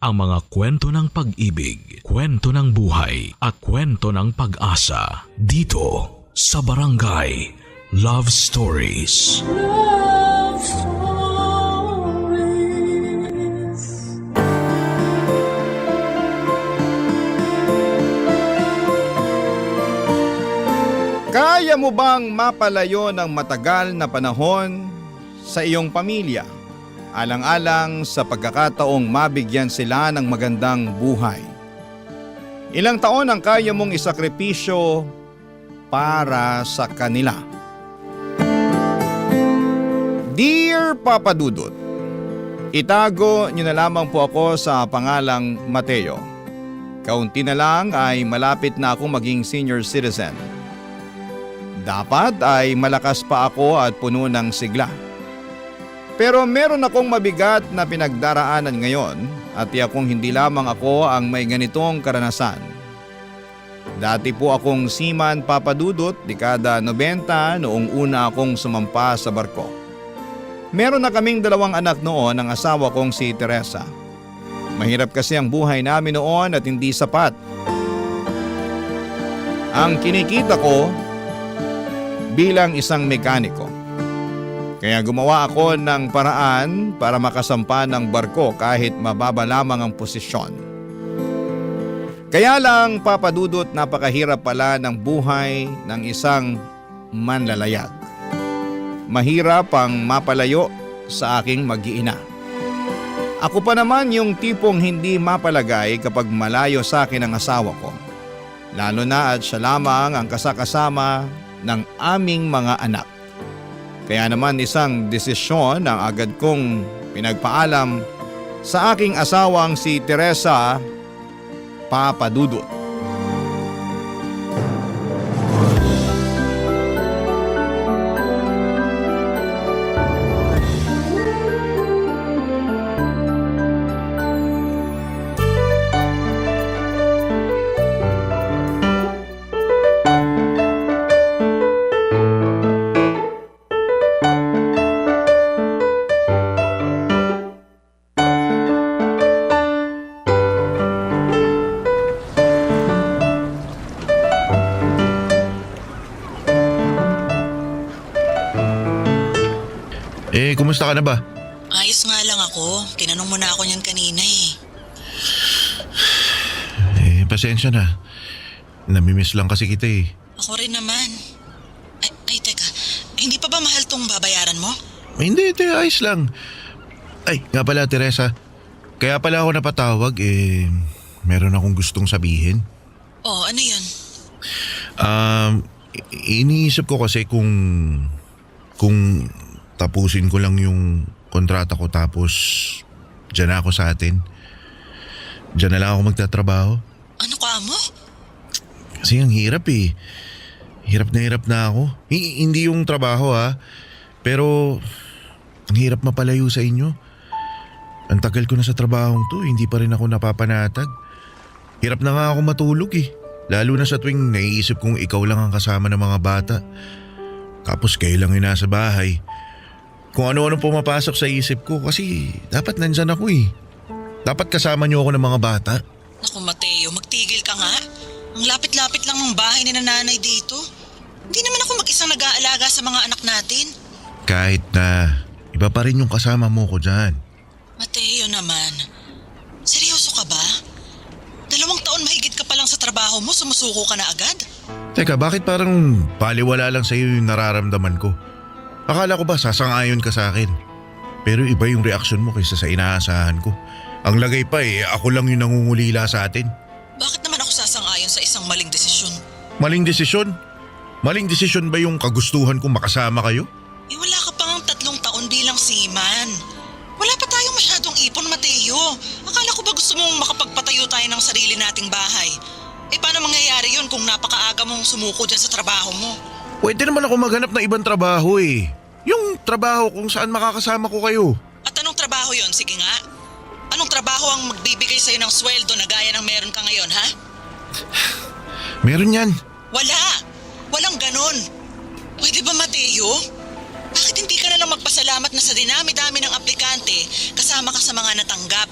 ang mga kwento ng pag-ibig, kwento ng buhay at kwento ng pag-asa dito sa Barangay Love Stories. Love Stories. Kaya mo bang mapalayo ng matagal na panahon sa iyong pamilya? Alang-alang sa pagkakataong mabigyan sila ng magandang buhay. Ilang taon ang kaya mong isakripisyo para sa kanila? Dear Papa Dudut, itago niyo na lamang po ako sa pangalang Mateo. Kaunti na lang ay malapit na akong maging senior citizen. Dapat ay malakas pa ako at puno ng sigla. Pero meron akong mabigat na pinagdaraanan ngayon at tiyakong hindi lamang ako ang may ganitong karanasan. Dati po akong seaman papadudot, dekada 90 noong una akong sumampa sa barko. Meron na kaming 2 anak noon ng asawa kong si Teresa. Mahirap kasi ang buhay namin noon at hindi sapat. Ang kinikita ko bilang isang mekaniko. Kaya gumawa ako ng paraan para makasampa ng barko kahit mababa lamang ang posisyon. Kaya lang papadudot, napakahirap pala ng buhay ng isang manlalayag. Mahirap ang mapalayo sa aking mag-iina. Ako pa naman yung tipong hindi mapalagay kapag malayo sa akin ang asawa ko. Lalo na at siya lamang ang kasakasama ng aming mga anak. Kaya naman isang desisyon ang agad kong pinagpaalam sa aking asawang si Teresa papadudot. Kumusta ka na ba? Ayos nga lang ako. Tinanong mo na ako niyan kanina Pasensya na. Namimiss lang kasi kita Ako rin naman. Ay teka. Hindi pa ba mahal tong babayaran mo? Hindi, ayos lang. Ay, nga pala Teresa. Kaya pala ako napatawag meron akong gustong sabihin. Oh, ano yun? Iniisip ko kasi kung tapusin ko lang yung kontrata ko tapos dyan na ako sa atin. Dyan na lang ako magtatrabaho. Ano ka mo? Kasi ang hirap Hirap na ako. Hindi yung trabaho pero ang hirap mapalayo sa inyo. Ang tagal ko na sa trabahong to, hindi pa rin ako napapanatag. Hirap na nga ako matulog Lalo na sa tuwing naiisip kong ikaw lang ang kasama ng mga bata. Tapos kayo lang yung nasa bahay. Kung ano-ano pumapasok sa isip ko kasi dapat nandyan ako Dapat kasama niyo ako ng mga bata. Naku Mateo, magtigil ka nga. Ang lapit-lapit lang ng bahay ni nanay dito. Hindi naman ako mag-isang nag-aalaga sa mga anak natin. Kahit na, iba pa rin yung kasama mo ko dyan. Mateo naman, seryoso ka ba? 2 taon mahigit ka pa lang sa trabaho mo, sumusuko ka na agad? Teka, bakit parang baliwala lang sa'yo yung nararamdaman ko? Akala ko ba sasang-ayon ka sa akin? Pero iba yung reaksyon mo kaysa sa inaasahan ko. Ang lagay pa ako lang yung nangungulila sa atin. Bakit naman ako sasang-ayon sa isang maling desisyon? Maling desisyon? Maling desisyon ba yung kagustuhan kong makasama kayo? Wala ka pang 3 taon bilang seaman. Wala pa tayong masyadong ipon, Mateo. Akala ko ba gusto mong makapagpatayo tayo ng sarili nating bahay? Paano mangyayari yun kung napakaaga mong sumuko dyan sa trabaho mo? Pwede naman ako maghanap ng ibang trabaho Yung trabaho kung saan makakasama ko kayo. At anong trabaho yon? Sige nga. Anong trabaho ang magbibigay sa'yo ng sweldo na gaya ng meron ka ngayon, ha? Meron yan. Wala! Walang ganon. Pwede ba, Mateo? Bakit hindi ka na lang magpasalamat na sa dinami-dami ng aplikante kasama ka sa mga natanggap?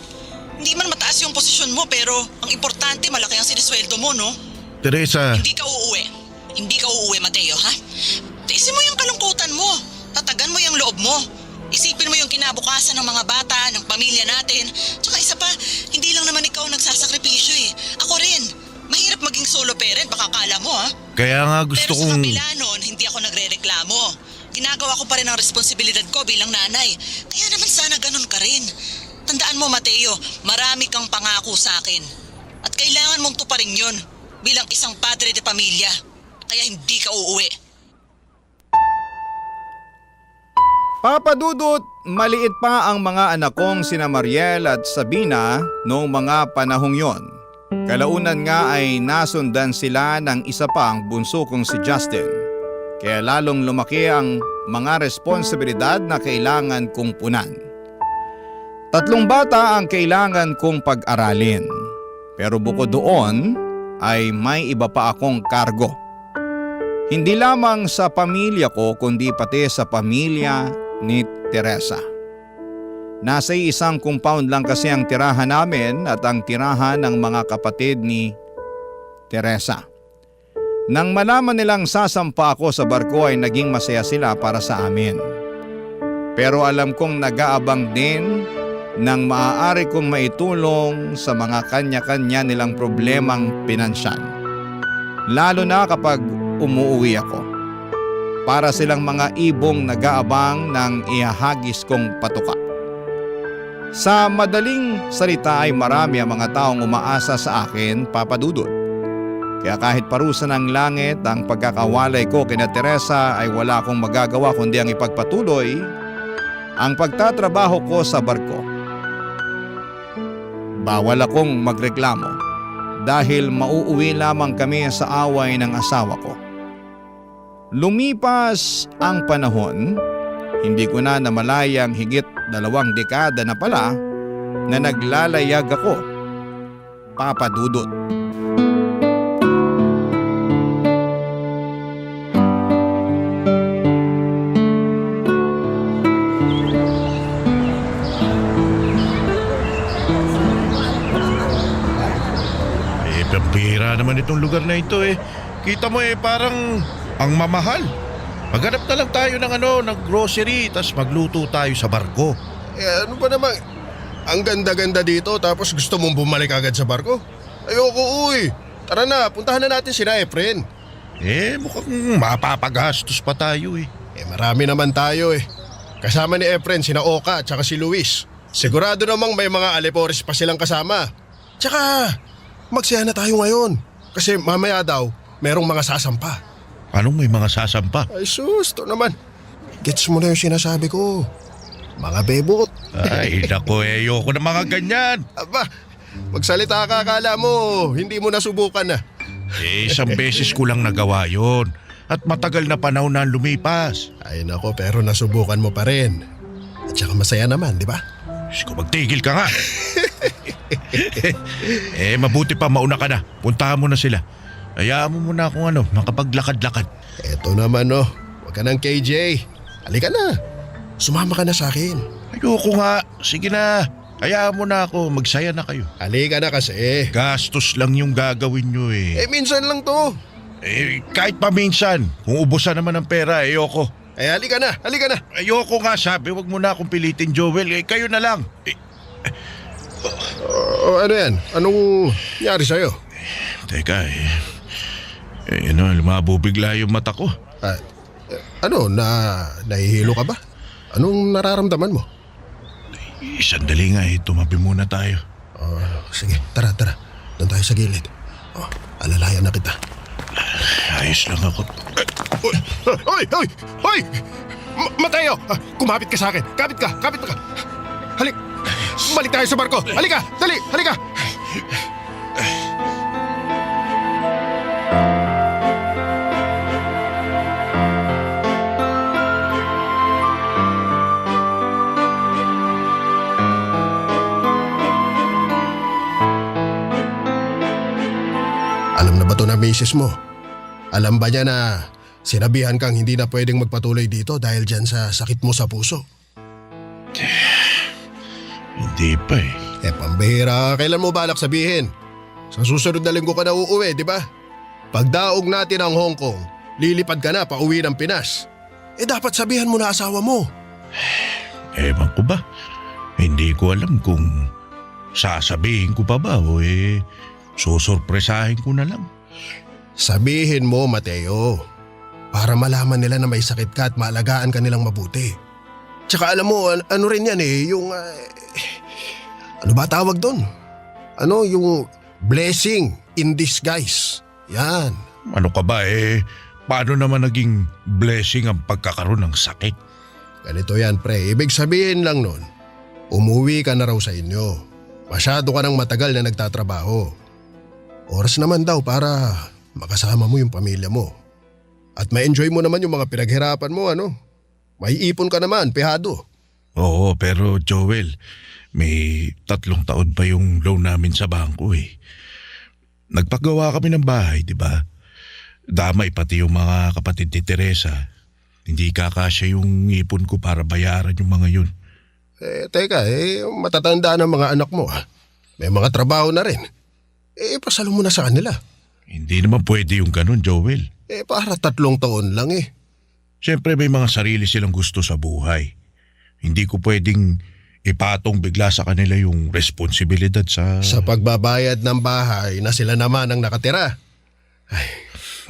Hindi man mataas yung posisyon mo pero ang importante malaki ang sinisweldo mo, no? Teresa, Hindi ka uuwi. Hindi ka uuwi, Mateo, ha? Tiisin mo yung kalungkutan mo. Tatagan mo yung loob mo. Isipin mo yung kinabukasan ng mga bata, ng pamilya natin. Tsaka isa pa, hindi lang naman ikaw nagsasakripisyo eh. Ako rin. Mahirap maging solo parent, baka kala mo ha. kaya nga gusto Pero sa kong... kabila nun, hindi ako nagre-reklamo. Ginagawa ko pa rin ang responsibilidad ko bilang nanay. Kaya naman sana ganun ka rin. Tandaan mo, Mateo, marami kang pangako sa akin. At kailangan mong tuparin yun bilang isang padre de pamilya. Kaya hindi ka uuwi. Papa Dudut, maliit pa ang mga anak kong sina Mariel at Sabina noong mga panahong yon. Kalaunan nga ay nasundan sila ng isa pang bunso kong si Justin. Kaya lalong lumaki ang mga responsibilidad na kailangan kong punan. 3 bata ang kailangan kong pag-aralin. Pero bukod doon ay may iba pa akong kargo. Hindi lamang sa pamilya ko kundi pati sa pamilya ni Teresa. Nasa isang compound lang kasi ang tirahan namin at ang tirahan ng mga kapatid ni Teresa. Nang malaman nilang sasampa ako sa barko ay naging masaya sila para sa amin. Pero alam kong nag-aabang din ng maaari kong maitulong sa mga kanya-kanya nilang problemang pinansyal. Lalo na kapag umuuwi ako. Para silang mga ibong nag-aabang ng ihahagis kong patuka. Sa madaling salita ay marami ang mga taong umaasa sa akin, Papa Dudut. Kaya kahit parusa ng langit ang pagkakawalay ko kina Teresa ay wala akong magagawa kundi ang ipagpatuloy ang pagtatrabaho ko sa barko. Bawal akong magreklamo dahil mauuwi lamang kami sa away ng asawa ko. Lumipas ang panahon, hindi ko na namalayang higit 2 dekada na pala na naglalayag ako, Papa Dudut. Pambira naman itong lugar na ito eh. Kita mo parang ang mamahal. Maghanap na lang tayo ng grocery tas magluto tayo sa barko. Ano ba naman? Ang ganda-ganda dito tapos gusto mong bumalik agad sa barko? Ayoko uy. Tara na, puntahan na natin sina Efren. Mukhang mapapagastos pa tayo eh. Marami naman tayo eh. Kasama ni Efren sina Oka at saka si Luis. Sigurado namang may mga alipores pa silang kasama. Tsaka, magsaya na tayo ngayon. Kasi mamaya daw, merong mga sasampa. Anong may mga sasampa? Ay sus, to naman. Gets mo na yung sinasabi ko. Mga bebot. Ay nako, ayoko na mga ganyan. Aba, magsalita ka, akala mo, hindi mo nasubukan na. Isang beses ko lang nagawa yon. At matagal na panahon na lumipas. Ay nako, pero nasubukan mo pa rin. At saka masaya naman, di ba? Ko magtigil ka nga. Mabuti pa mauna ka na. Puntahan mo na sila. Hayaan mo muna akong makapaglakad-lakad. Eto naman huwag ka ng KJ. Halika na. Sumama ka na sa akin. Ayoko nga. Sige na. Hayaan mo na ako. Magsaya na kayo. Halika na kasi. Gastos lang yung gagawin nyo eh. Minsan lang to. Kahit pa minsan. Kung ubusan naman ng pera, ayoko. Halika na. Halika na. Ayoko nga sabi. Wag mo na akong pilitin, Joel. Kayo na lang. Ano yan? Anong nangyari sa'yo? Teka lumabo bigla yung mata ko. Nahihilo ka ba? Anong nararamdaman mo? Sandali nga tumabi muna tayo. Sige, tara. Doon tayo sa gilid. Alalayan na kita. Ayos lang ako. Hoy! Mateo! Kumapit ka sa akin. Kapit ka. Halik! Balik tayo sa barko. Halika! Dali! Halika! Alam na ba to na misis mo? Alam ba niya na sinabihan kang hindi na pwedeng magpatuloy dito dahil dyan sa sakit mo sa puso? Hindi pa Pambihira, kailan mo balak sabihin? Sa susunod na linggo ka na uuwi, di ba? Pagdaog natin ang Hong Kong, lilipad ka na pauwi ng Pinas. Dapat sabihan mo na asawa mo. Ewan ko ba? Hindi ko alam kung sasabihin ko pa ba o susurpresahin ko na lang. Sabihin mo, Mateo. Para malaman nila na may sakit ka at maalagaan ka nilang mabuti. Tsaka alam mo, ano rin yan yung... ano ba tawag doon? Yung blessing in disguise. Yan. Ano ka ba paano naman naging blessing ang pagkakaroon ng sakit? Ganito yan, pre. Ibig sabihin lang nun, umuwi ka na raw sa inyo. Masyado ka nang matagal na nagtatrabaho. Oras naman daw para makasama mo yung pamilya mo. At ma-enjoy mo naman yung mga pinaghirapan mo, May ipon ka naman, pehado. Oo, pero Joel, may 3 taon pa yung loan namin sa bangko Nagpagawa kami ng bahay, di ba? Damay pati yung mga kapatid ni Teresa. Hindi kakasya yung ipon ko para bayaran yung mga yun. Teka, matatanda ng mga anak mo. May mga trabaho na rin. Pasalo mo na sa kanila. Hindi naman pwede yung ganun, Joel. Para 3 taon lang Siyempre may mga sarili silang gusto sa buhay. Hindi ko pwedeng ipatong bigla sa kanila yung responsibilidad sa... Sa pagbabayad ng bahay na sila naman ang nakatira.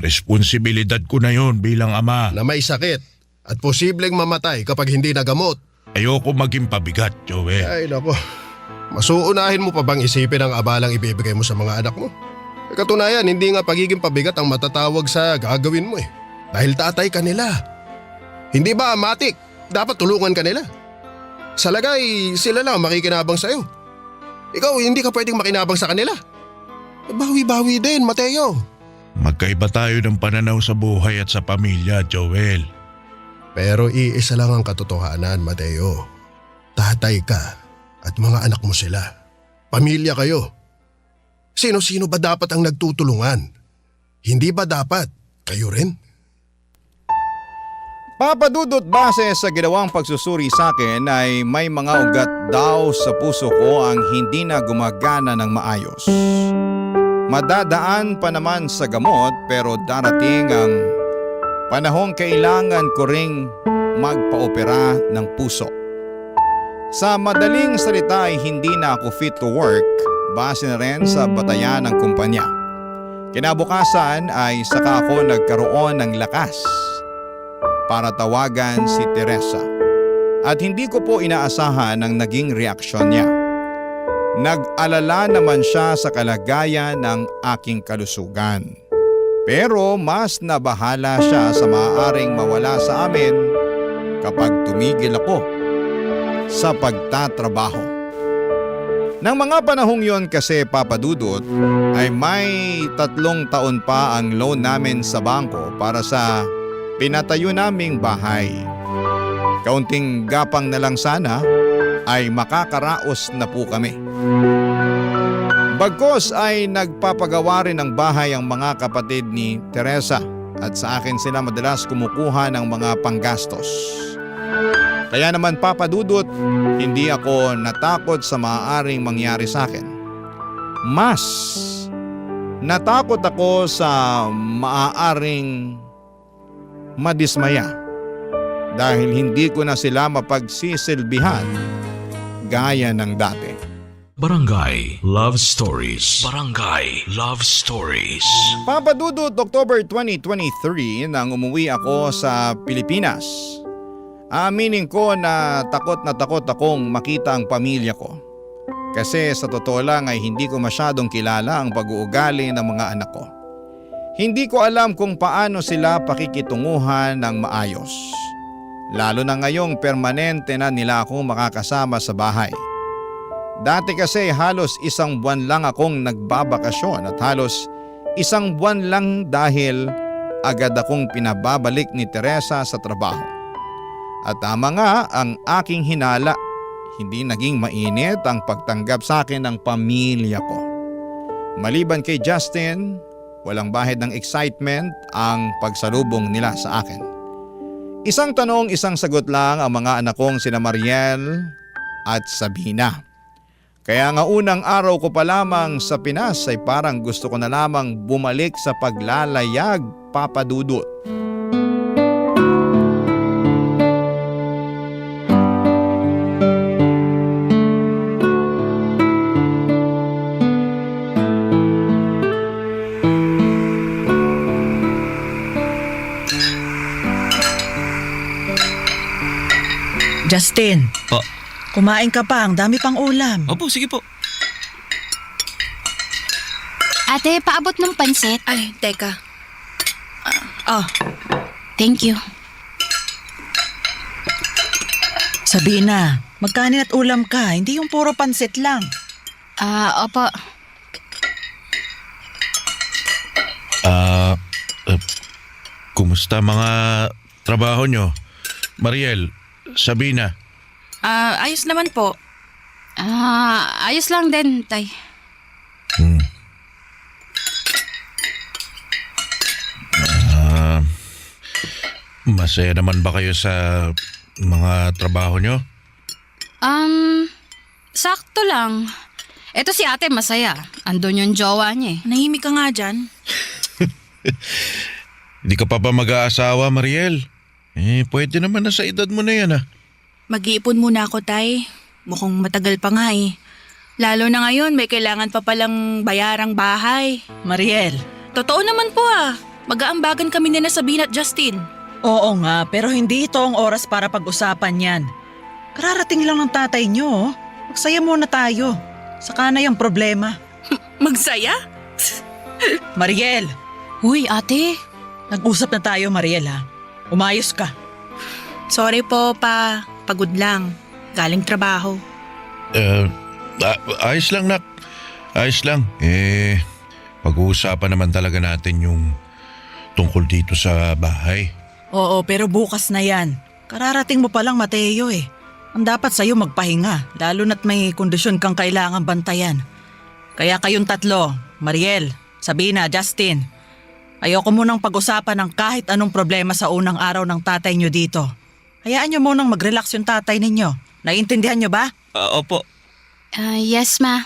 Responsibilidad ko na yon bilang ama. Na may sakit at posibleng mamatay kapag hindi nagamot. Ayoko maging pabigat, Joel. Ay nako, masuunahin mo pa bang isipin ang abalang ibibigay mo sa mga anak mo? Katunayan, hindi nga pagiging pabigat ang matatawag sa gagawin mo Dahil tatay ka nila. Hindi ba, Matik? Dapat tulungan ka nila. Sa lagay, sila lang makikinabang sa'yo. Ikaw, hindi ka pwedeng makinabang sa kanila. Bawi-bawi din, Mateo. Magkaiba tayo ng pananaw sa buhay at sa pamilya, Joel. Pero iisa lang ang katotohanan, Mateo. Tatay ka at mga anak mo sila. Pamilya kayo. Sino-sino ba dapat ang nagtutulungan? Hindi ba dapat kayo rin? Papadudot, base sa ginawang pagsusuri sa akin ay may mga ugat daw sa puso ko ang hindi na gumagana ng maayos. Madadaan pa naman sa gamot pero darating ang panahong kailangan ko ring magpa-opera ng puso. Sa madaling salita ay hindi na ako fit to work base na rin sa batayan ng kumpanya. Kinabukasan ay saka ako nagkaroon ng lakas para tawagan si Teresa. At hindi ko po inaasahan ang naging reaksyon niya. Nag-alala naman siya sa kalagayan ng aking kalusugan. Pero mas nabahala siya sa maaaring mawala sa amin kapag tumigil ako sa pagtatrabaho. Nang mga panahong yon kasi, Papadudot, ay may 3 taon pa ang loan namin sa bangko para sa pinatayo naming bahay. Kaunting gapang na lang sana ay makakaraos na po kami. Bagkos ay nagpapagawa rin ng bahay ang mga kapatid ni Teresa at sa akin sila madalas kumukuha ng mga panggastos. Kaya naman, Papadudot, hindi ako natakot sa maaaring mangyari sa akin. Mas natakot ako sa maaaring madismaya dahil hindi ko na sila mapagsisilbihan gaya ng dati. Barangay Love Stories. Barangay Love Stories. Papadudot, October 2023 nang umuwi ako sa Pilipinas. Aminin ko na takot akong makita ang pamilya ko. Kasi sa totoo lang ay hindi ko masyadong kilala ang pag-uugali ng mga anak ko. Hindi ko alam kung paano sila pakikitunguhan ng maayos. Lalo na ngayong permanente na nila akong makakasama sa bahay. Dati kasi halos 1 buwan lang akong nagbabakasyon at halos 1 buwan lang dahil agad akong pinababalik ni Teresa sa trabaho. At tama nga ang aking hinala, hindi naging mainit ang pagtanggap sa akin ng pamilya ko. Maliban kay Justin, walang bahid ng excitement ang pagsalubong nila sa akin. Isang tanong, isang sagot lang ang mga anak kong sina Mariel at Sabina. Kaya nga unang araw ko pa lamang sa Pinas ay parang gusto ko na lamang bumalik sa paglalayag, Papa Dudut. Justin, Po. kumain ka pa. Ang dami pang ulam. Opo, sige po. Ate, paabot ng pansit. Ay, teka. Thank you. Sabina, magkanin at ulam ka. Hindi yung puro pansit lang. Opo. Kumusta mga trabaho nyo? Mariel, Sabina. Ayos naman po. Ayos lang din, Tay. Masaya naman ba kayo sa mga trabaho nyo? Sakto lang. Eto si ate masaya. Andun yung jowa niya eh. Nahimik ka nga dyan. Hindi ka pa ba mag-aasawa, Mariel? Pwede naman na sa edad mo na yan Mag-iipon muna ako, Tay. Mukhang matagal pa nga eh. Lalo na ngayon, may kailangan pa palang bayarang bahay. Mariel. Totoo naman po Mag-aambagan kami ni Sabina at Justin. Oo nga, pero hindi ito ang oras para pag-usapan yan. Kararating lang ng tatay nyo. Magsaya muna tayo. Saka na yung problema. Magsaya? Mariel, Uy, ate. nag-usap na tayo, Mariel ha. Umayos ka. Sorry po, pa. Pagod lang. Galing trabaho. Ayos lang, nak. Ayos lang. Pag-uusapan naman talaga natin yung tungkol dito sa bahay. Oo, pero bukas na yan. Kararating mo palang, Mateo eh. Ang dapat sa'yo magpahinga, lalo na't may kondisyon kang kailangan bantayan. Kaya kayong tatlo, Mariel, Sabina, Justin, ayoko munang pag-usapan ng kahit anong problema sa unang araw ng tatay nyo dito. Hayaan nyo munang mag-relax yung tatay ninyo. Naiintindihan nyo ba? Opo. Yes, ma.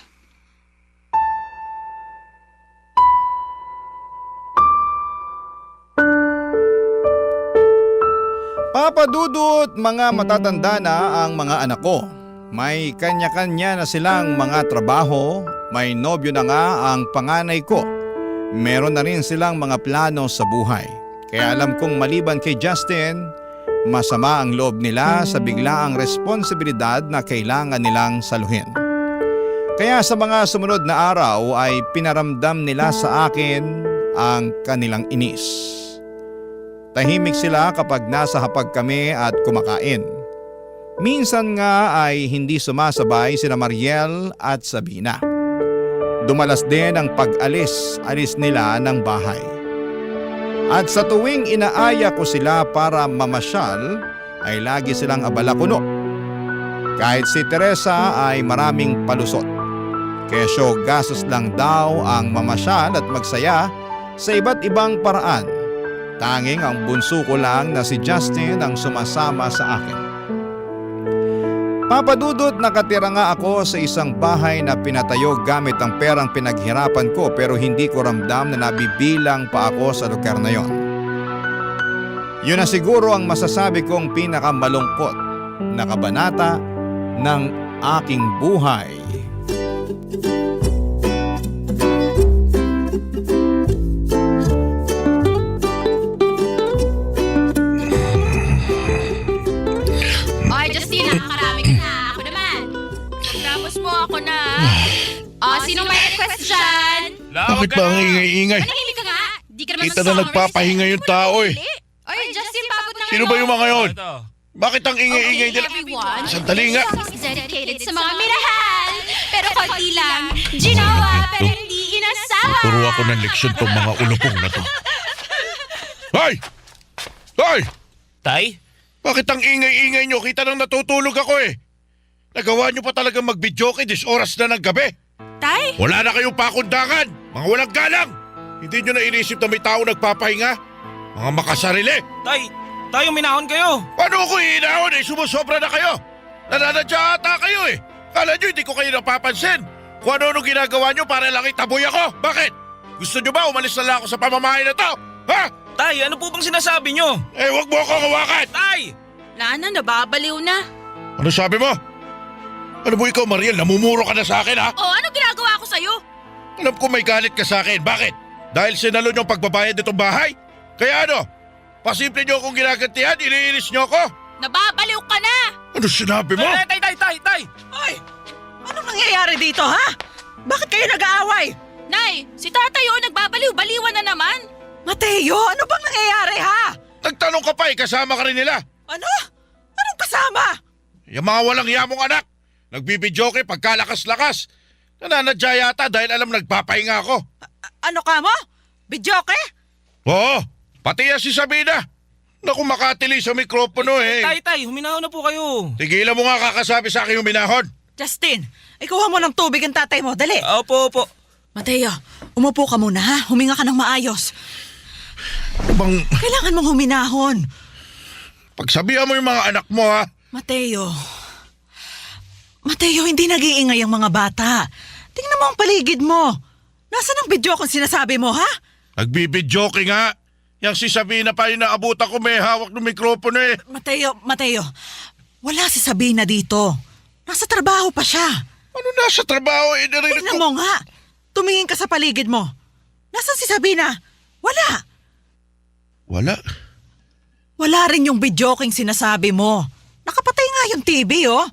Papa Dudut, mga matatanda na ang mga anak ko. May kanya-kanya na silang mga trabaho, may nobyo na nga ang panganay ko. Meron na rin silang mga plano sa buhay. Kaya alam kong maliban kay Justin, masama ang loob nila sa biglaang responsibilidad na kailangan nilang saluhin. Kaya sa mga sumunod na araw ay pinaramdam nila sa akin ang kanilang inis. Tahimik sila kapag nasa hapag kami at kumakain. Minsan nga ay hindi sumasabay sina Mariel at Sabina. Dumalas din ang pag-alis nila ng bahay. At sa tuwing inaaya ko sila para mamasyal, ay lagi silang abala kuno. Kahit si Teresa ay maraming palusot. Kesyo gastos lang daw ang mamasyal at magsaya sa iba't ibang paraan. Tanging ang bunso ko lang na si Justin ang sumasama sa akin. Papa Dudut, nakatira nga ako sa isang bahay na pinatayo gamit ang perang pinaghirapan ko pero hindi ko ramdam na nabibilang pa ako sa lugar na yon. Yun na siguro ang masasabi kong pinakamalungkot na kabanata ng aking buhay. Oy, Justin, nakakarami ka na. Ako naman. Tapos po ako na. Sino may request dyan? Bakit ba ang ingay-ingay? Manahimik ka nga. Di ka naman Kita na nagpapahinga yung tao eh. Oy, Justin, paabot na Sino ba yung mga yon? Bakit ang ingay-ingay nila? everyone. Sandali nga. This song is dedicated sa mga minahal. Pero konti lang. Ginawa, pero hindi inasama. Turo ako ng leksyon tong mga ulupong na to. Hoy! Hoy! Tay? Bakit ang ingay-ingay nyo? Kita nang natutulog ako eh. Nagawa nyo pa talaga mag-videoke this oras na ng gabi. Tay? Wala na kayong pakundangan. Mga walang galang. Hindi nyo na inisip na may tao nagpapahinga. Mga makasarili. Tay, tayo minahon kayo. Paano ako iinahon eh? Sumusobra na kayo. Nananadya ata kayo eh. Kala nyo hindi ko kayo napapansin? Kung ano ginagawa nyo para lang itaboy ako? Bakit? Gusto nyo ba umalis na lang ako sa pamamahay na to? Ha? Tay, ano po bang sinasabi nyo? Eh, wag mo akong hawakan! Tay! Lana, nababaliw na. Ano sabi mo? Ano mo ikaw, Mariel? Namumuro ka na sa akin, ha? Oh, ano ginagawa ko sa'yo? Alam ko may galit ka sa akin. Bakit? Dahil sinalo nyo ang pagbabayad nitong bahay? Kaya ano? Pasimple nyo akong ginagantihan? Iniinis nyo ako? Nababaliw ka na! Ano sinabi mo? Tay! Ay! Anong nangyayari dito, ha? Bakit kayo nag-aaway? Nay, si tatay nagbabaliw-baliwan na naman. Mateo, ano bang nangyayari, ha? Nagtanong ka pa kasama ka rin nila. Ano? Anong kasama? Yung mga walang yamong anak. Nagbibidyoke pagkalakas-lakas. Nananadya yata dahil alam nagpapahinga ako. Ano ka mo? Bidyoke? Oo, pati yan si Sabina. Naku, makatili sa mikropono eh. Tay, huminahon na po kayo. Tigilan mo nga kakasabi sa akin yung minahon. Justin, ikuha mo ng tubig ang tatay mo. Dali. Opo. Mateo, umupo ka muna, ha? Huminga ka ng maayos. Kailangan mong huminahon. Pagsabihan mo yung mga anak mo, ha? Mateo, hindi nag-iingay ang mga bata. Tingnan mo ang paligid mo. Nasaan ang video kung sinasabi mo, ha? Nagbibidyoke nga. Yang si Sabina pa yung naabutan ko may hawak ng mikropono eh. Mateo, wala si Sabina dito. Nasa trabaho pa siya. Ano nasa trabaho eh? Narinig Tingnan ko. mo nga. Tumingin ka sa paligid mo. Nasaan si Sabina? Wala. Wala rin yung videoking sinasabi mo. Nakapatay nga yung TV, oh.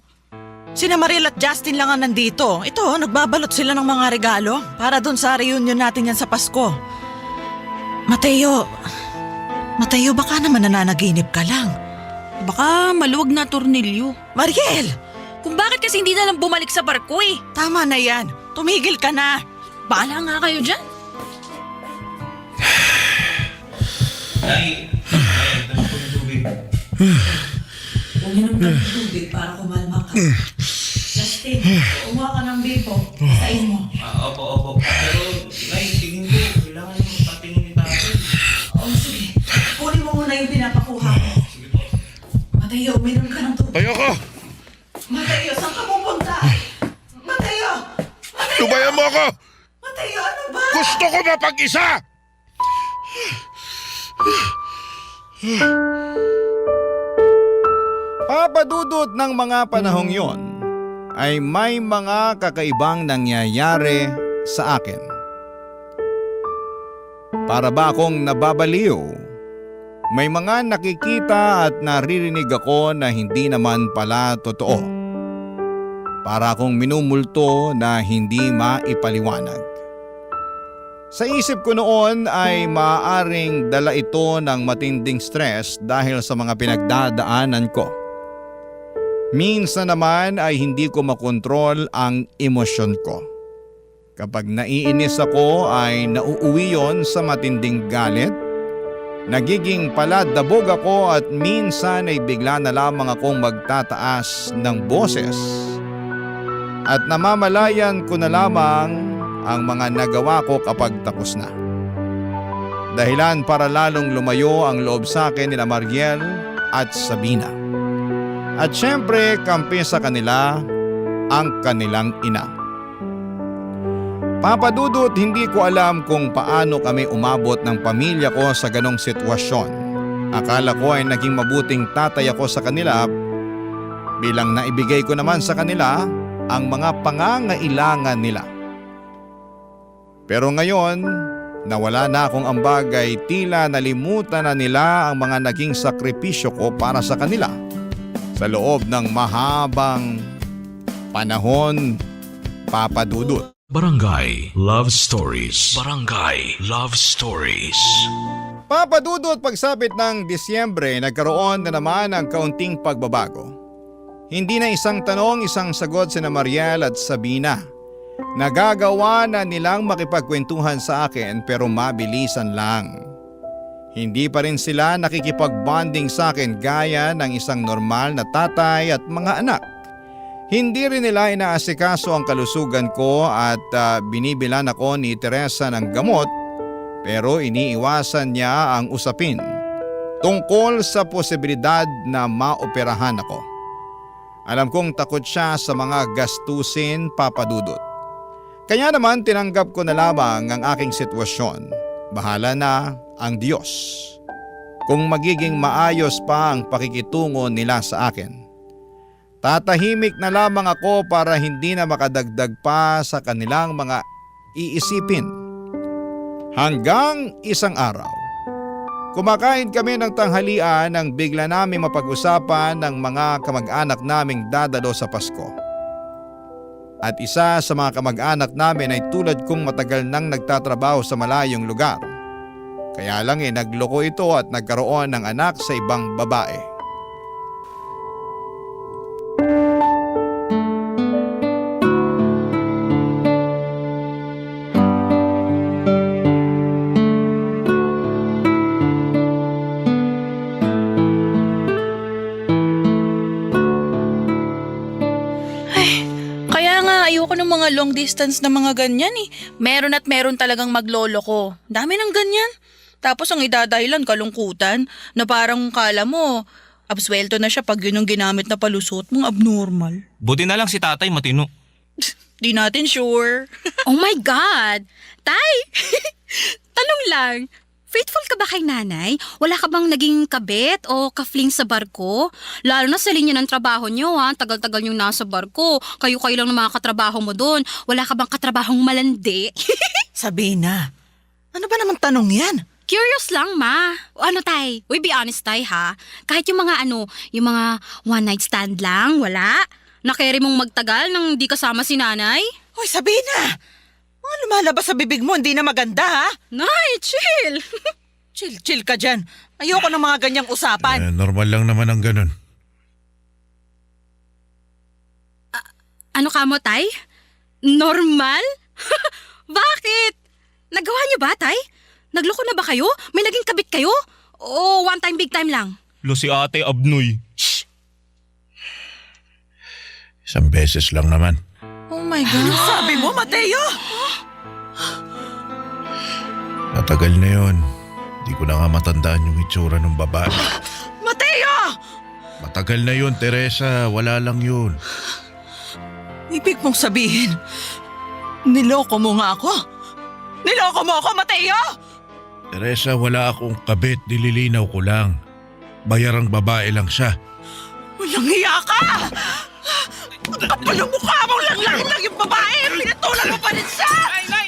Sina Mariel at Justin lang ang nandito. Ito, nagbabalot sila ng mga regalo para dun sa reunion natin yan sa Pasko. Mateo, baka naman nananaginip ka lang. Baka maluwag na tornilyo. Mariel! Kung bakit kasi hindi na lang bumalik sa barko eh. Tama na yan. Tumigil ka na. Bahala nga kayo dyan. Tay, dami po ng tubig. Uminom ka ng tubig para kumalma ka. Justin, umuha ka ng bipo. Tain mo. Opo. Pero, Nay, tingin ko, kailangan yung patingin ni tatay. Sige. Kunin mo muna yung pinapakuha mo. Sige po. Mateo, uminom ka ng tubig. Ayoko. Mateo, saan ka pupunta? Mateo! Lubayan mo ako. Mateo, ano ba? Gusto ko mapag-isa. Papadudot ng mga panahong yon ay may mga kakaibang nangyayari sa akin. Para ba akong nababaliw? May mga nakikita at naririnig ako na hindi naman pala totoo. Para akong minumulto na hindi maipaliwanag. Sa isip ko noon ay maaaring dala ito ng matinding stress dahil sa mga pinagdadaanan ko. Minsan naman ay hindi ko makontrol ang emosyon ko. Kapag naiinis ako ay nauuwi yon sa matinding galit. Nagiging paladabog ako at minsan ay bigla na lamang akong magtataas ng boses. At namamalayan ko na lamang ang mga nagawa ko kapag tapos na. Dahilan para lalong lumayo ang loob sa akin nila Mariel at Sabina. At syempre kampi sa kanila ang kanilang ina. Papadudot, hindi ko alam kung paano kami umabot ng pamilya ko sa ganong sitwasyon. Akala ko ay naging mabuting tatay ako sa kanila bilang naibigay ko naman sa kanila ang mga pangangailangan nila. Pero ngayon, nawala na akong ambag ay tila nalimutan na nila ang mga naging sakripisyo ko para sa kanila. Sa loob ng mahabang panahon, papadudot. Barangay Love Stories. Barangay Love Stories. Papadudot, pagsapit ng Disyembre, nagkaroon na naman ng kaunting pagbabago. Hindi na isang tanong, isang sagot sina Mariel at Sabina. Nagagawa na nilang makipagkwentuhan sa akin pero mabilisan lang. Hindi pa rin sila nakikipag-bonding sa akin gaya ng isang normal na tatay at mga anak. Hindi rin nila inaasikaso ang kalusugan ko at binibilan ako ni Teresa ng gamot pero iniiwasan niya ang usapin tungkol sa posibilidad na maoperahan ako. Alam kong takot siya sa mga gastusin, Papa Dudut. Kaya naman tinanggap ko na lamang ang aking sitwasyon. Bahala na ang Diyos kung magiging maayos pa ang pakikitungo nila sa akin. Tatahimik na lamang ako para hindi na makadagdag pa sa kanilang mga iisipin. Hanggang isang araw, kumakain kami ng tanghalian nang bigla naming mapag-usapan ng mga kamag-anak naming dadalo sa Pasko. At isa sa mga kamag-anak namin ay tulad kong matagal nang nagtatrabaho sa malayong lugar. Kaya lang nagloko ito at nagkaroon ng anak sa ibang babae. Kaya nga, ayoko ng mga long distance na mga ganyan eh. Meron at meron talagang maglolo ko. Dami ng ganyan. Tapos ang idadahilan, kalungkutan, na parang kala mo, abswelto na siya pag yun ang ginamit na palusot mong abnormal. Buti na lang si tatay matino. Di natin sure. Oh my God! Tay! Tanong lang, faithful ka ba kay nanay? Wala ka bang naging kabit o kafling sa barko? Lalo na sa linya ng trabaho nyo ha, tagal-tagal yung nasa barko. Kayo-kayo lang ng mga katrabaho mo doon. Wala ka bang katrabahong malandi? Sabina, ano ba naman tanong yan? Curious lang, ma. Ano, tay? Uy, be honest, tay, ha? Kahit yung mga yung mga one-night stand lang, wala? Nakeri mong magtagal nang di kasama si nanay? Hoy, Sabina! Mga lumalabas sa bibig mo, hindi na maganda ha? Nay, chill! Chill ka dyan. Ayoko ng mga ganyang usapan. Normal lang naman ang ganun. Ano ka mo, tay? Normal? Bakit? Nagawa niyo ba, tay? Nagloko na ba kayo? May naging kabit kayo? O one time, big time lang? Lo si ate abnoy. Isang beses lang naman. Oh my God. Sabi mo, Mateo? Matagal na yon. Di ko na nga matandaan yung itsura ng babae. Mateo! Matagal na yun, Teresa. Wala lang yun. Ibig mong sabihin, niloko mo nga ako? Niloko mo ako, Mateo? Teresa, wala akong kabit. Nililinaw ko lang. Bayarang babae lang siya. Walang hiya ka! Ang kapal ng mukha mo lang yung babae! Pinatulan mo pa rin siya! Nay!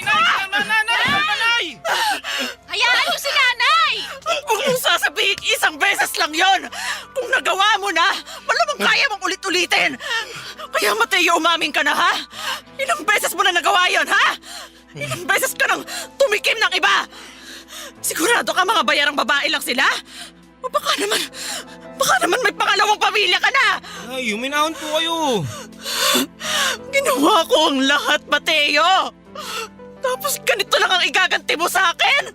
Hayaan mo si nanay! Huwag mong sasabihin, isang beses lang yon. Kung nagawa mo na, malamang kaya mong ulit-ulitin. Kaya Mateo, umamin ka na ha? Ilang beses mo na nagawa yon ha? Ilang beses ka nang tumikim ng iba? Sigurado ka mga bayarang babae lang sila? O baka naman may pangalawang pamilya ka na? Ay, huminahon po kayo. Ginawa ko ang lahat, Mateo. Tapos ganito lang ang igaganti mo sa akin?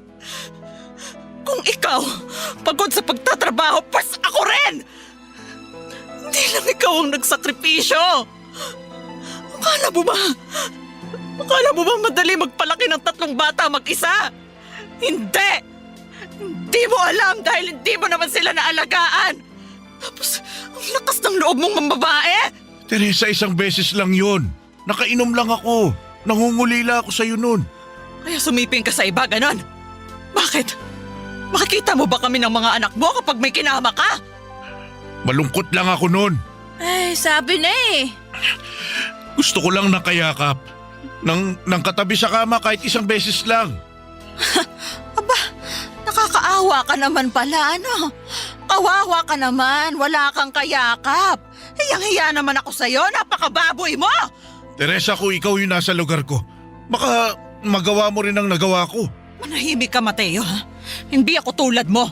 Kung ikaw, pagod sa pagtatrabaho, pas ako rin! Hindi lang ikaw ang nagsakripisyo. Akala mo ba madali magpalaki ng 3 bata mag-isa? Hindi! Hindi mo alam dahil hindi mo naman sila naalagaan. Tapos, ang lakas ng loob mong mambabae. Teresa, isang beses lang yun. Nakainom lang ako. Nangungulila ako sa'yo nun. Kaya sumiping ka sa iba, ganon? Bakit? Makikita mo ba kami ng mga anak mo kapag may kinama ka? Malungkot lang ako nun. Ay, sabi na eh. Gusto ko lang nakayakap. Nang katabi sa kama kahit isang beses lang. Nakakaawa ka naman pala, ano? Kawawa ka naman, wala kang kayakap. Hiyang-hiya naman ako sa'yo, napakababoy mo! Teresa, kung ikaw yung nasa lugar ko, baka magawa mo rin ang nagawa ko. Manahimik ka, Mateo, ha? Hindi ako tulad mo.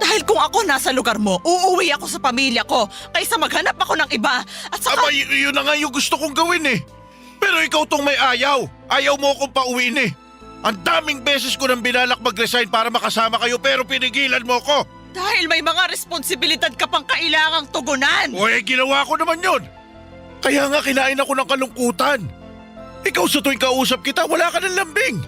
Dahil kung ako nasa lugar mo, uuwi ako sa pamilya ko kaysa maghanap ako ng iba. At saka... Aba, yun na nga yung gusto kong gawin eh. Pero ikaw tong may ayaw. Ayaw mo akong pauwiin eh. Ang daming beses ko nang binalak mag-resign para makasama kayo pero pinigilan mo ko. Dahil may mga responsibilidad ka pang kailangang tugunan. O ginawa ko naman yun. Kaya nga kinain ako ng kalungkutan. Ikaw sa tuwing kausap kita, wala ka ng lambing.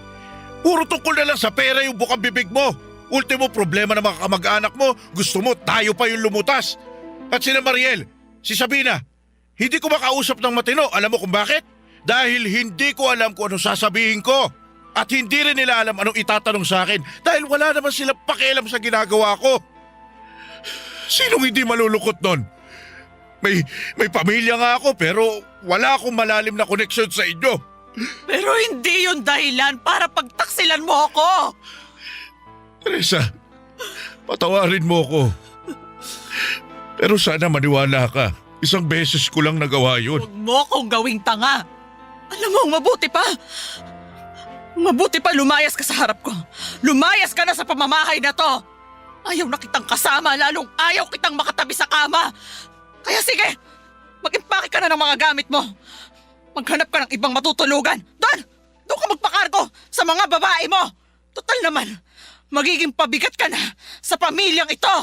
Puro tungkol na lang sa pera yung bukang bibig mo. Ultimo problema ng mga kamag-anak mo, gusto mo tayo pa yung lumutas. At sina Mariel, si Sabina, Hindi ko makausap ng matino. Alam mo kung bakit? Dahil hindi ko alam kung anong sasabihin ko. At hindi rin nila alam anong itatanong sa akin dahil wala naman silang pakialam sa ginagawa ko. Sinong hindi malulungkot nun? May pamilya nga ako pero wala akong malalim na connection sa inyo. Pero hindi yun dahilan para pagtaksilan mo ako. Teresa, patawarin mo ko. Pero sana maniwala ka. Isang beses ko lang nagawa yun. Huwag mo akong gawing tanga. Alam mo, mabuti pa. Mabuti pa lumayas ka sa harap ko. Lumayas ka na sa pamamahay na to. Ayaw na kitang kasama, lalong ayaw kitang makatabi sa kama. Kaya sige, mag-impake ka na ng mga gamit mo. Maghanap ka ng ibang matutulugan. Doon ka magpakargo sa mga babae mo. Total naman, magiging pabigat ka na sa pamilyang ito.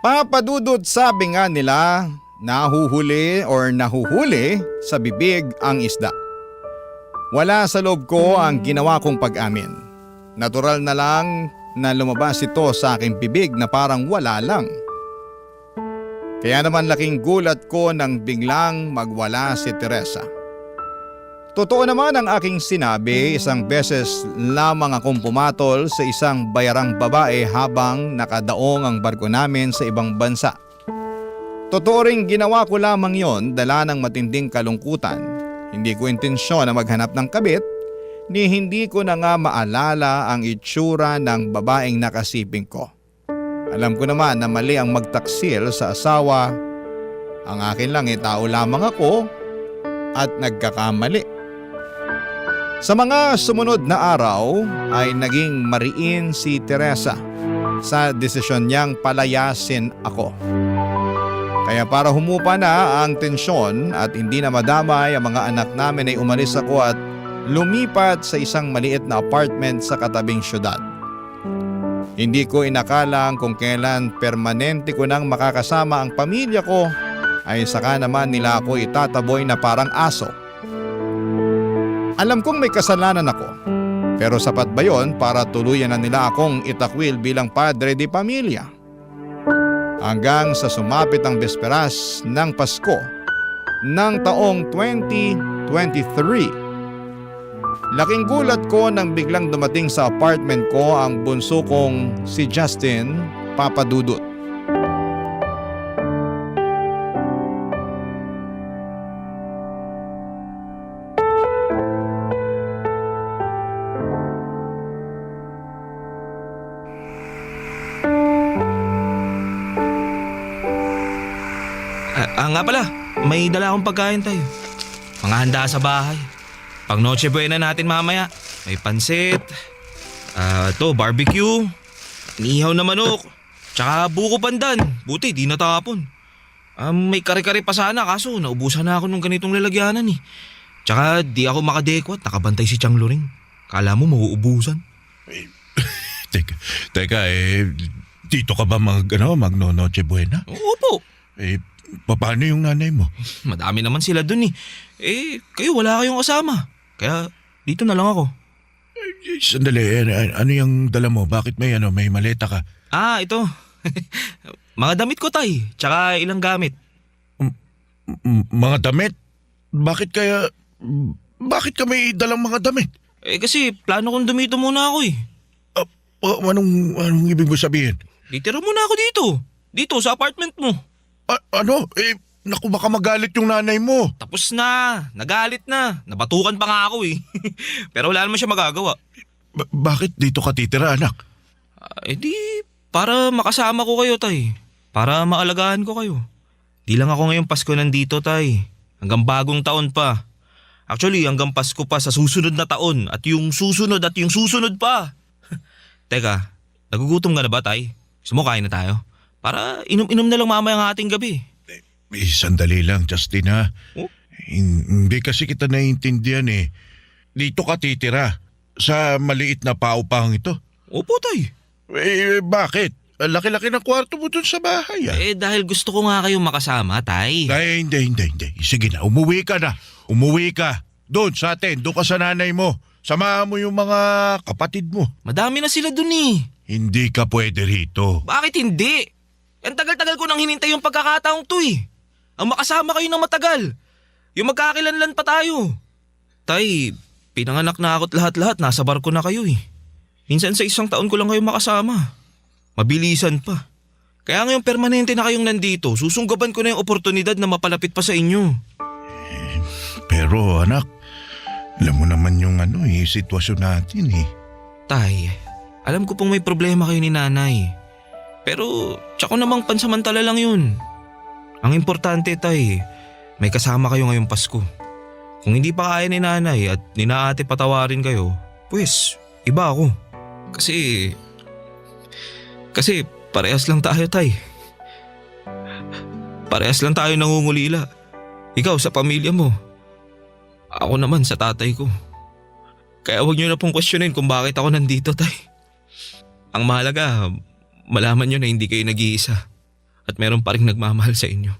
Papadudot, sabi nga nila, nahuhuli or nahuhuli sa bibig ang isda. Wala sa loob ko ang ginawa kong pag-amin. Natural na lang na lumabas ito sa aking bibig na parang wala lang. Kaya naman laking gulat ko nang biglang magwala si Teresa. Totoo naman ang aking sinabi, isang beses lamang akong pumatol sa isang bayarang babae habang nakadaong ang barko namin sa ibang bansa. Totoo ring ginawa ko lamang yon dala ng matinding kalungkutan. Hindi ko intensyon na maghanap ng kabit, ni hindi ko na nga maalala ang itsura ng babaeng nakasiping ko. Alam ko naman na mali ang magtaksil sa asawa. Ang akin lang tao lamang ako at nagkakamali. Sa mga sumunod na araw ay naging mariin si Teresa sa desisyon niyang palayasin ako. Kaya para humupa na ang tensyon at hindi na madamay ang mga anak namin ay umalis ako at lumipat sa isang maliit na apartment sa katabing syudad. Hindi ko inakalang kung kailan permanente ko nang makakasama ang pamilya ko ay saka naman nila ako itataboy na parang aso. Alam kong may kasalanan ako, pero sapat ba yon para tuluyan na nila akong itakwil bilang padre di pamilya? Hanggang sa sumapit ang besperas ng Pasko ng taong 2023. Laking gulat ko nang biglang dumating sa apartment ko ang bunso kong si Justin Papadudot. Nga pala, may dala akong pagkain tayo. Mga handa sa bahay. Pag Noche Buena natin mamaya, may pansit, barbecue, inihaw na manok, tsaka buko pandan. Buti, di natapon. May kare-kare pa sana kaso naubusan na ako ng ganitong lalagyanan eh. Tsaka di ako makadekwat, nakabantay si Chang Loring. Kala mo mauubusan. Teka, dito ka ba magno-Noche Buena? Opo. Paano yung nanay mo? Madami naman sila dun eh. Kayo wala kayong kasama. Kaya dito na lang ako. Sandali, ano yung dala mo? Bakit may maleta ka? Ito. Mga damit ko, tay. Tsaka ilang gamit. Mga damit? Bakit ka may dalang mga damit? Kasi plano kong dumito muna ako eh. Anong ibig mo sabihin? Ditira muna ako dito. Dito sa apartment mo. Naku, baka magalit yung nanay mo. Tapos na. Nagalit na. Nabatukan pa nga ako eh. Pero wala naman siya magagawa. Bakit dito ka titira, anak? Para makasama ko kayo, tay. Para maalagaan ko kayo. Di lang ako ngayong Pasko nandito, tay. Hanggang bagong taon pa. Actually, hanggang Pasko pa sa susunod na taon. At yung susunod pa. Teka, nagugutom ka na ba, tay? Gusto mo kain na tayo? Para inom-inom na lang mamaya ang ating gabi. Sandali lang, Justin ha. Oh? Hindi kasi kita naiintindihan eh. Dito ka titira sa maliit na paupahang ito. Opo, tay. Bakit? Laki-laki ng kwarto mo dun sa bahay ah. Dahil gusto ko nga kayong makasama, tay. Hindi. Sige na, umuwi ka na. Umuwi ka. Doon sa atin, doon ka sa nanay mo. Samahan mo yung mga kapatid mo. Madami na sila dun eh. Hindi ka pwede rito. Bakit hindi? Ang tagal-tagal ko nang hinintay yung pagkakataong to eh. Ang makasama kayo ng matagal. Yung magkakilanlan pa tayo. Tay, pinanganak na ako't lahat-lahat. Nasa barko na kayo eh. Minsan sa 1 taon ko lang kayo makasama. Mabilisan pa. Kaya ngayon permanente na kayong nandito. Susunggaban ko na yung oportunidad na mapalapit pa sa inyo. Pero anak, alam mo naman yung sitwasyon natin eh. Tay, alam ko pong may problema kayo ni nanay. Pero tsaka namang pansamantala lang yun. Ang importante, tay, may kasama kayo ngayong Pasko. Kung hindi pa kaya ni nanay at ni na ate patawarin kayo, pues iba ako. Kasi parehas lang tayo, tay. Parehas lang tayo nangungulila. Ikaw sa pamilya mo. Ako naman sa tatay ko. Kaya huwag niyo na pong questionin kung bakit ako nandito, tay. Ang mahalaga, malaman niyo na hindi kayo nag-iisa at meron pa rin nagmamahal sa inyo.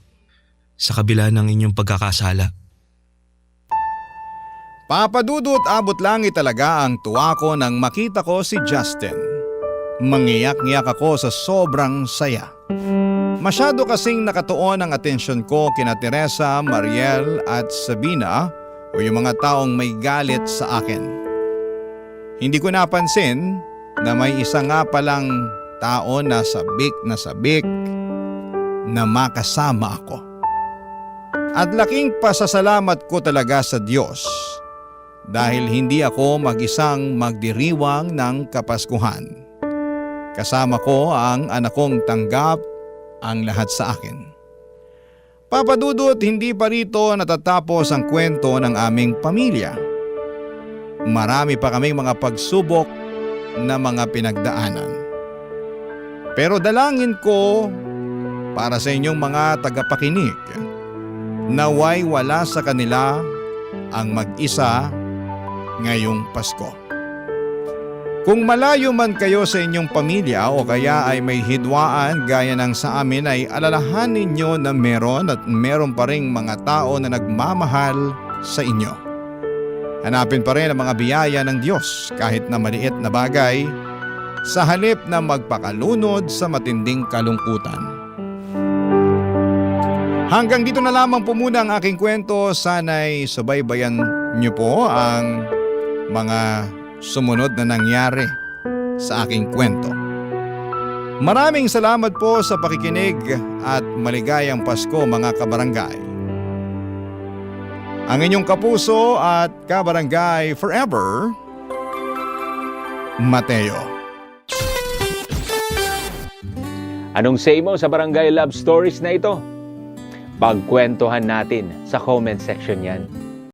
Sa kabila ng inyong pagkakasala. Papa Dudut, abot langit talaga ang tuwa ko nang makita ko si Justin. Mangiyak-ngiyak ako sa sobrang saya. Masyado kasing nakatuon ang atensyon ko kina Teresa, Mariel at Sabina o yung mga taong may galit sa akin. Hindi ko napansin na may isa nga palang tao na sabik na makasama ako. At laking pasasalamat ko talaga sa Diyos dahil hindi ako mag-isang magdiriwang ng Kapaskuhan. Kasama ko ang anak kong tanggap ang lahat sa akin. Papa Dudut, hindi pa rito natatapos ang kwento ng aming pamilya. Marami pa kaming mga pagsubok na mga pinagdaanan. Pero dalangin ko para sa inyong mga tagapakinig, naway wala sa kanila ang mag-isa ngayong Pasko. Kung malayo man kayo sa inyong pamilya o kaya ay may hidwaan gaya ng sa amin, ay alalahanin nyo na meron pa ring mga tao na nagmamahal sa inyo. Hanapin pa rin ang mga biyaya ng Diyos kahit na maliit na bagay sa halip na magpakalunod sa matinding kalungkutan. Hanggang dito na lamang po muna ang aking kwento. Sana'y subaybayan niyo po ang mga sumunod na nangyari sa aking kwento. Maraming salamat po sa pakikinig at maligayang Pasko mga kabarangay. Ang inyong kapuso at kabarangay forever, Mateo. Anong say mo sa Barangay Love Stories na ito? Pagkwentuhan natin sa comment section yan.